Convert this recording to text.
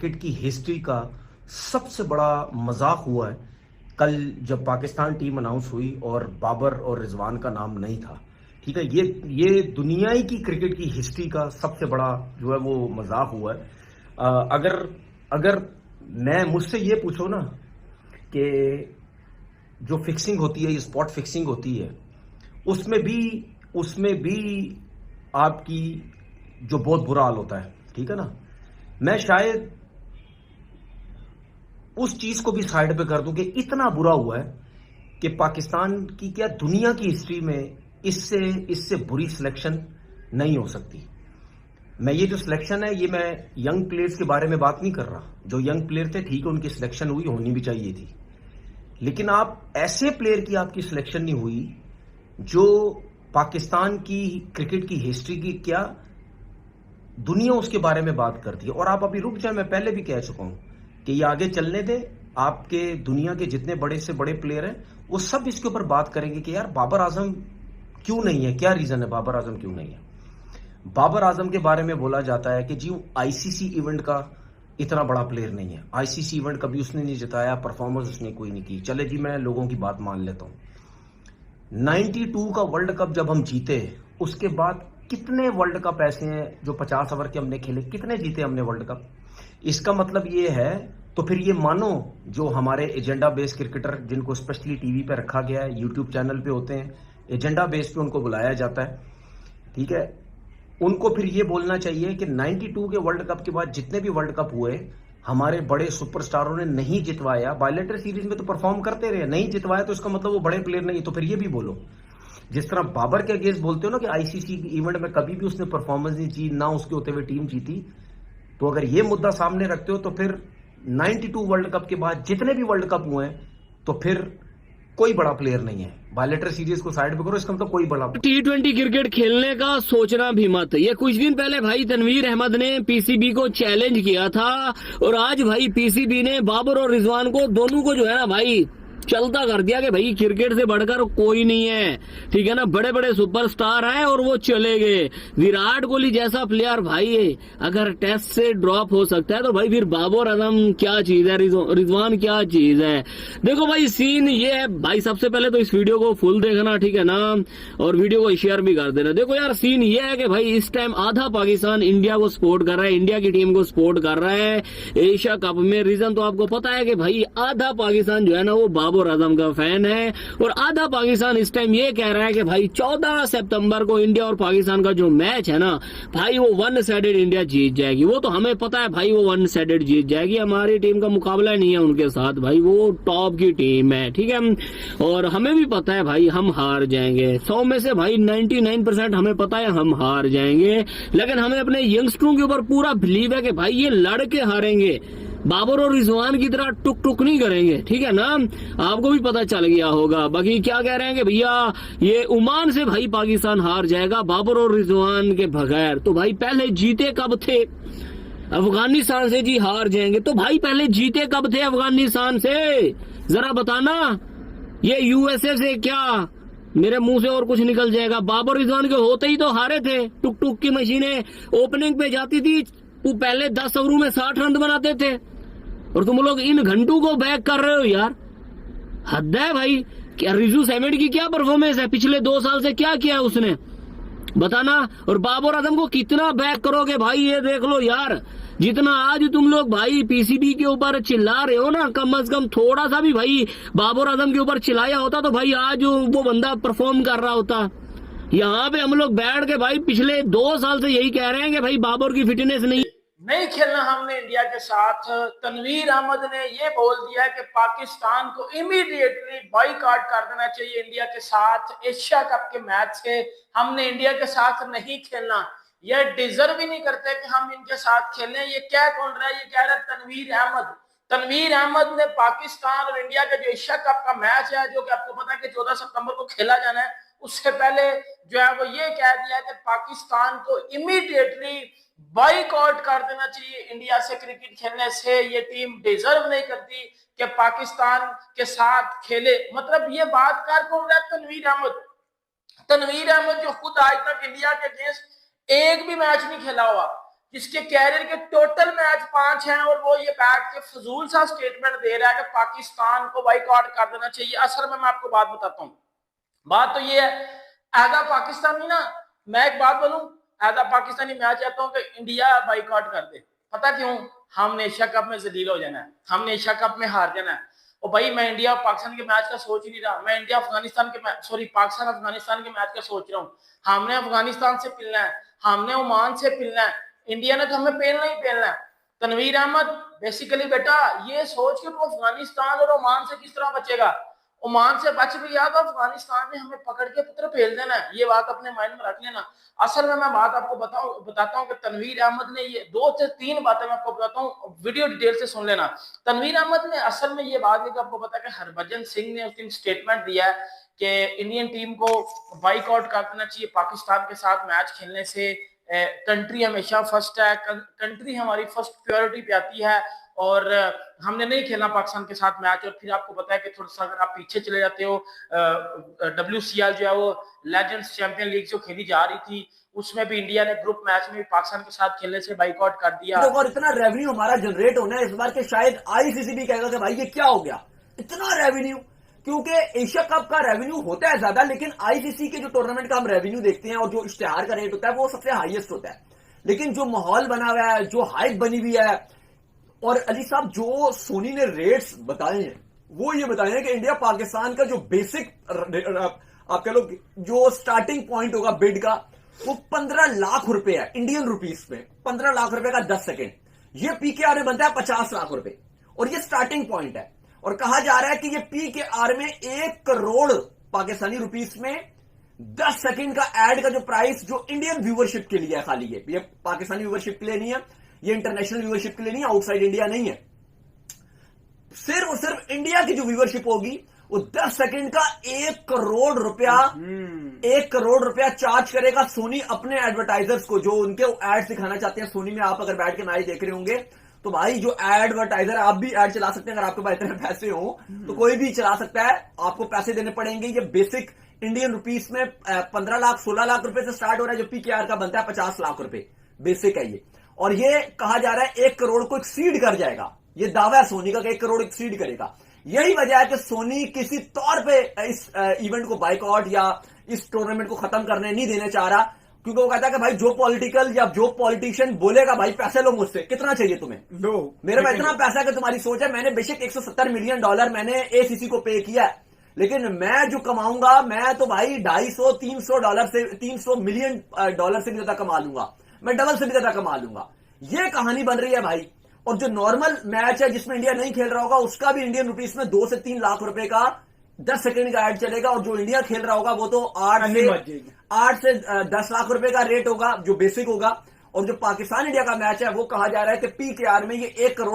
Cricket की history का सबसे बड़ा मजाक हुआ है कल जब पाकिस्तान टीम अनाउंस हुई और बाबर और रिजवान का नाम नहीं था। ठीक है, ये दुनिया की क्रिकेट की हिस्ट्री का सबसे बड़ा जो है वो मजाक हुआ है। अगर अगर मैं मुझसे ये पूछो ना कि जो फिक्सिंग होती है, ये स्पॉट फिक्सिंग होती है, उसमें भी आपकी जो बहुत बुरा हाल होता है, ठीक है ना। मैं शायद उस चीज को भी साइड पे कर दूं कि इतना बुरा हुआ है कि पाकिस्तान की क्या दुनिया की हिस्ट्री में इससे इससे बुरी सिलेक्शन नहीं हो सकती। मैं ये जो सिलेक्शन है, ये मैं यंग प्लेयर्स के बारे में बात नहीं कर रहा। जो यंग प्लेयर थे, ठीक है, उनकी सिलेक्शन हुई, होनी भी चाहिए थी। लेकिन आप ऐसे प्लेयर की आपकी सिलेक्शन नहीं हुई जो पाकिस्तान की क्रिकेट की हिस्ट्री की क्या दुनिया उसके बारे में बात करती है। और आप अभी रुक जाए, मैं पहले भी कह चुका हूं कि ये आगे चलने दे। आपके दुनिया के जितने बड़े से बड़े प्लेयर हैं वो सब इसके ऊपर बात करेंगे कि यार बाबर आजम क्यों नहीं है, क्या रीजन है, बाबर आजम क्यों नहीं है। बाबर आजम के बारे में बोला जाता है कि जी आईसीसी इवेंट का इतना बड़ा प्लेयर नहीं है, आईसीसी इवेंट कभी उसने नहीं जिताया, परफॉर्मेंस उसने कोई नहीं की। चले जी, मैं लोगों की बात मान लेता हूं। 92 का वर्ल्ड कप जब हम जीते, उसके बाद कितने वर्ल्ड कप ऐसे हैं जो 50 ओवर के हमने खेले, कितने जीते हमने वर्ल्ड कप। इसका मतलब ये है, तो फिर ये मानो जो हमारे एजेंडा बेस्ड क्रिकेटर जिनको स्पेशली टीवी पे रखा गया है, यूट्यूब चैनल पे होते हैं, एजेंडा बेस पे उनको बुलाया जाता है, ठीक है, उनको फिर ये बोलना चाहिए कि 92 के वर्ल्ड कप के बाद जितने भी वर्ल्ड कप हुए हमारे बड़े सुपरस्टारों ने नहीं जितवाया। बायलेटर सीरीज में तो परफॉर्म करते रहे, नहीं जितवाया तो इसका मतलब वो बड़े प्लेयर नहीं। तो फिर ये भी बोलो, जिस तरह बाबर के अगेंस्ट बोलते हो ना कि आईसीसी इवेंट में कभी भी उसने परफॉर्मेंस नहीं की, ना उसके होते हुए टीम जीती। तो अगर ये मुद्दा सामने रखते हो तो फिर 92 वर्ल्ड कप के बाद जितने भी वर्ल्ड कप हुए हैं तो फिर कोई बड़ा प्लेयर नहीं है। बायलेटर सीरीज को साइड पे करो, इसका मतलब कोई बड़ा T20 क्रिकेट खेलने का सोचना भी मत। ये कुछ दिन पहले भाई तनवीर अहमद ने पीसीबी को चैलेंज किया था और आज भाई पीसीबी ने बाबर और रिजवान को दोनों को जो है ना भाई चलता कर दिया कि भाई क्रिकेट से बढ़कर कोई नहीं है, ठीक है ना। बड़े बड़े सुपरस्टार हैं और वो चले गए। विराट कोहली जैसा प्लेयर भाई अगर टेस्ट से ड्रॉप हो सकता है तो भाई फिर बाबर आजम क्या चीज है, रिजवान क्या चीज है। देखो भाई सीन ये है भाई, सबसे पहले तो इस वीडियो को फुल देखना, ठीक है ना, और वीडियो को शेयर भी कर देना। देखो यार सीन ये है कि भाई इस टाइम आधा पाकिस्तान इंडिया को सपोर्ट कर रहा है, इंडिया की टीम को सपोर्ट कर रहा है एशिया कप में। रीजन तो आपको पता है कि भाई आधा पाकिस्तान जो है ना वो बाबर आजम का फैन है और आधा पाकिस्तान इस टाइम ये कह रहा है कि भाई 14 सितंबर को इंडिया और पाकिस्तान का जो मैच है ना भाई वो वन साइडेड इंडिया जीत जाएगी। वो तो हमें पता है भाई वो वन साइडेड जीत जाएगी, हमारी टीम का मुकाबला नहीं है उनके साथ, भाई वो टॉप की टीम है, ठीक है। और हमें भी पता है भाई हम हार जाएंगे, 100 में से भाई 99% हमें पता है हम हार जाएंगे। लेकिन हमें अपने यंगस्टरों के ऊपर पूरा बिलीव है कि भाई ये लड़के हारेंगे, बाबर और रिजवान की तरह टुक टुक नहीं करेंगे, ठीक है ना। आपको भी पता चल गया होगा। बाकी क्या कह रहे हैं कि भैया ये ओमान से भाई पाकिस्तान हार जाएगा बाबर और रिजवान के बगैर। तो भाई पहले जीते कब थे? अफगानिस्तान से जी हार जाएंगे। तो भाई पहले जीते कब थे अफगानिस्तान से, जरा बताना। ये यूएसए से क्या, मेरे मुंह से और कुछ निकल जाएगा। बाबर रिजवान के होते ही तो हारे थे। टुक टुक की मशीनें ओपनिंग पे जाती थी, वो पहले 10 ओवरों में 60 रन बनाते थे और तुम लोग इन घंटों को बैक कर रहे हो यार, हद है भाई। क्या रिजू सैमेड की क्या परफॉर्मेंस है, पिछले 2 साल से क्या किया है उसने, बताना। और बाबर आजम को कितना बैक करोगे भाई, ये देख लो यार। जितना आज तुम लोग भाई पीसीबी के ऊपर चिल्ला रहे हो ना, कम से कम थोड़ा सा भी भाई बाबर आजम के ऊपर चिल्लाया होता तो भाई आज वो बंदा परफॉर्म कर रहा होता। यहाँ पे हम लोग बैठ के भाई पिछले 2 साल से यही कह रहे हैं कि भाई बाबर की फिटनेस नहीं खेलना हमने इंडिया के साथ। तनवीर अहमद ने ये बोल दिया कि पाकिस्तान को इमीडिएटली बॉयकॉट कर देना चाहिए इंडिया के साथ एशिया कप के मैच से। हमने इंडिया के साथ नहीं खेलना, ये डिजर्व ही नहीं करते कि हम इनके साथ खेलें। ये क्या कौन रहा है? ये कह रहा है तनवीर अहमद। तनवीर अहमद ने पाकिस्तान और इंडिया का जो एशिया कप का मैच है, जो कि आपको पता है कि 14 सितंबर को खेला जाना है, उससे पहले जो है वो ये कह दिया कि पाकिस्तान को इमीडिएटली बॉयकॉट कर देना चाहिए इंडिया से क्रिकेट खेलने से। ये टीम डिजर्व नहीं करती कि पाकिस्तान के साथ खेले। मतलब ये बात कर कौन रहा है? तनवीर अहमद। तनवीर अहमद जो खुद आज तक इंडिया के अगेंस्ट एक भी मैच नहीं खेला हुआ, जिसके कैरियर के टोटल मैच 5 हैं और वो ये बैठ के फजूल सा स्टेटमेंट दे रहा है कि पाकिस्तान को बाइकआउट कर देना चाहिए। असल में मैं आपको बात बताता हूँ, बात तो ये है, एज अ पाकिस्तानी ना, मैं एक बात बोलूं, एज अ पाकिस्तानी मैं चाहता हूं कि इंडिया बाइकआउट कर दे। पता क्यों? हमने एशिया कप में जलील हो जाना है, हमने एशिया कप में हार जाना है। और भाई मैं इंडिया पाकिस्तान के मैच का सोच ही नहीं रहा, मैं इंडिया अफगानिस्तान के पाकिस्तान अफगानिस्तान के मैच का सोच रहा हूँ। हमने अफगानिस्तान से पिलना है, हमने ओमान से पिलना है, इंडिया ने तो हमें पेलना ही पेलना है। तनवीर अहमद बेसिकली बेटा ये सोच के तो अफगानिस्तान और ओमान से किस तरह बचेगा, ओमान से बच भी गया तो अफगानिस्तान ने हमें पकड़ के पुत्र फेल देना है, ये बात अपने माइंड में रख लेना। असल में मैं बात आपको बताता हूं कि तनवीर अहमद ने ये 2 से 3 बातें मैं आपको बताता हूं, वीडियो डिटेल से सुन लेना। तनवीर अहमद ने असल में ये बात है कि आपको पता है कि हरभजन सिंह ने उस दिन स्टेटमेंट दिया है कि इंडियन टीम को बाइकआउट कर देना चाहिए पाकिस्तान के साथ मैच खेलने से, कंट्री हमेशा फर्स्ट है, कंट्री हमारी फर्स्ट प्रायोरिटी पे आती है और हमने नहीं खेलना पाकिस्तान के साथ मैच। और फिर आपको पता है कि थोड़ा सा अगर आप पीछे चले जाते हो, WCL जो है वो लेजेंड्स चैंपियन लीग जो खेली जा रही थी उसमें भी इंडिया ने ग्रुप मैच में भी पाकिस्तान के साथ खेलने से बाइकआउट कर दिया। और इतना रेवेन्यू हमारा जनरेट होना है इस बार के शायद ICC भी कहेगा कि भाई ये क्या हो गया, इतना रेवेन्यू, क्योंकि एशिया कप का रेवेन्यू होता है ज्यादा, लेकिन ICC के जो टूर्नामेंट का हम रेवेन्यू देखते हैं और जो इश्तेहार का रेट होता है वो सबसे हाईएस्ट होता है। लेकिन जो माहौल बना हुआ है, जो हाइप बनी हुई है, और अली साहब जो सोनी ने रेट्स बताए हैं वो ये बताए हैं कि इंडिया पाकिस्तान का जो बेसिक आप कह लो जो स्टार्टिंग पॉइंट होगा बिड का वो 15 लाख रुपए है इंडियन रुपीस में, 15 लाख रुपए का 10 सेकेंड। ये PKR में बनता है 50 लाख रुपए और ये स्टार्टिंग पॉइंट है। और कहा जा रहा है कि ये PKR में 1 करोड़ पाकिस्तानी रुपीस में 10 सेकेंड का एड का जो प्राइस जो इंडियन व्यूवरशिप के लिए है, खाली ये पाकिस्तानी व्यूवरशिप के लिए नहीं है, ये इंटरनेशनल व्यूवरशिप के लिए नहीं है, आउटसाइड इंडिया नहीं है, सिर्फ और सिर्फ इंडिया की जो व्यूवरशिप होगी वो 10 सेकंड का 1 करोड़ रुपया 1 करोड़ रुपया चार्ज करेगा सोनी अपने एडवर्टाइजर्स को जो उनके एड्स दिखाना चाहते हैं। सोनी में आप अगर बैठ के मैच देख रहे होंगे तो भाई जो एडवर्टाइजर, आप भी एड चला सकते हैं अगर आपके पास इतने पैसे हो तो कोई भी चला सकता है, आपको पैसे देने पड़ेंगे। ये बेसिक इंडियन रुपीस में 15 लाख 16 लाख रुपए से स्टार्ट हो रहा है, जो PKR का बनता है 50 लाख रुपए बेसिक है ये। और ये कहा जा रहा है 1 करोड़ को एक्सीड कर जाएगा, ये दावा है सोनी का कि 1 करोड़ एक्सीड करेगा। यही वजह है कि सोनी किसी तौर पे इस इवेंट को बाइकआउट या इस टूर्नामेंट को खत्म करने नहीं देने चाह रहा, क्योंकि वो कहता है कि भाई जो पॉलिटिकल या जो पॉलिटिशियन बोलेगा भाई पैसे लो मुझसे, कितना चाहिए तुम्हें, लो मेरे पास इतना पैसा है कि तुम्हारी सोच है। मैंने बेशक $170 मिलियन मैंने ACC को पे किया है, लेकिन मैं जो कमाऊंगा मैं तो भाई $250-300 से $300 मिलियन से भी ज्यादा कमा लूंगा, मैं डबल से भी ज्यादा कमा लूंगा। ये कहानी बन रही है भाई। और जो नॉर्मल मैच है जिसमें इंडिया नहीं खेल रहा होगा उसका भी इंडियन रुपीस में 2 से 3 लाख रुपए का 10 सेकंड का एड चलेगा, और जो इंडिया खेल रहा होगा वो तो 8 से 10 लाख रुपए का रेट होगा जो बेसिक होगा। और जो पाकिस्तान इंडिया का मैच है वो कहा जा रहा है कि PKR में ये 1 करोड़